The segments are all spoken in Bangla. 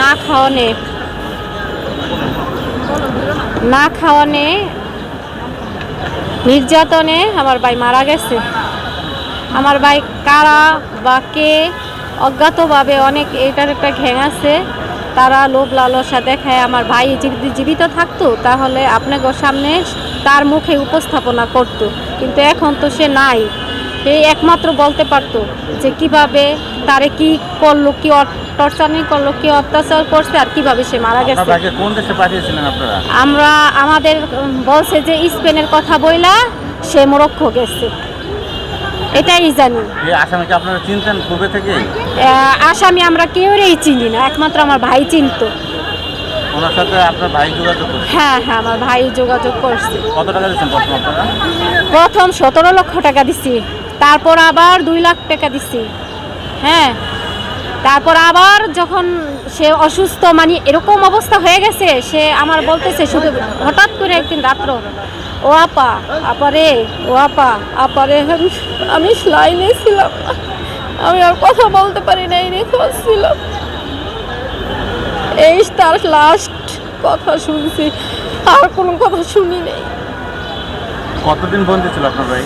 না খাওয়ানে না খাওয়ানে নির্যাতনে আমার ভাই মারা গেছে। আমার ভাই কারা বা কে অজ্ঞাতভাবে অনেক এটার একটা ঘ্যাং আছে, তারা লোভ লালসা দেখায় আমার ভাই যদি জীবিত থাকতো তাহলে আপনাকে সামনে তার মুখে উপস্থাপনা করতো, কিন্তু এখন তো সে নাই। সে একমাত্র বলতে পারতো যে কিভাবে তারে কি করলো, কি টর্চারিং করলো, কি অত্যাচার করছে আর কিভাবে সে মারা গেছে। কোন দেশে পাঠিয়েছিলেন আপনারা? আমরা আমাদের বলছে যে স্পেনের কথা বইলা সে মরক্কো গেছে, এটাই জানি। এই আসামিকে আপনারা চিনতেন পূর্বে থেকে? আসামি আমরা কেউই চিনি না, একমাত্র আমার ভাই চিনতো। ওনার সাথে আপনার ভাই যোগাযোগ করছে? হ্যাঁ হ্যাঁ, আমার ভাই যোগাযোগ করছে। কত টাকা দিচ্ছেন প্রথম আপনারা? প্রথম 17 লক্ষ টাকা দিছি, তারপর আবার 2 লাখ টাকা দিছি। হ্যাঁ, তারপর আবার যখন সে অসুস্থ, মানে এরকম অবস্থা হয়ে গেছে, সে আমার বলতেছে শুধু হঠাৎ করে একদিন রাত্র, ও আপা আপারে, ও আপারে আমি লাইনে ছিলাম, আমি আর কথা বলতে পারি না, নিখোঁজ ছিলাম। এই তার লাস্ট কথা শুনছি, আর কোনো কথা শুনি নেই। কতদিন বন্দি ছিল আপনার ভাই?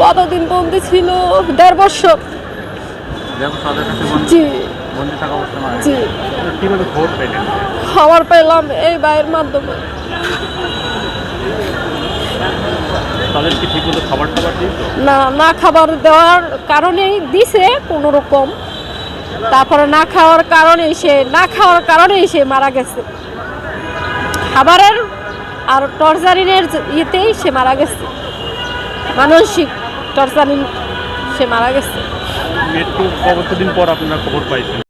কতদিন বন্দি ছিল? 1.5 বছর। জি বন্দি থাকা অবস্থায় মারা জি। গেছে। কিভাবে খবর পেলেন? খবর পেলাম এই ভাইয়ের মাধ্যমে। তাদের কি ঠিকমতো খাবার টাবার দিয়েছো? না, না খাবার দেওয়ার কারণেই দিছে কোনো রকম, তারপরে না খাওয়ার কারণেই সে মারা গেছে। খাবারের আর টর্চারিংয়ের ইয়েতেই সে মারা গেছে, মানসিক টর্চারিং সে মারা গেছে। মৃত্যু কতদিন পর আপনারা খবর পাইছেন?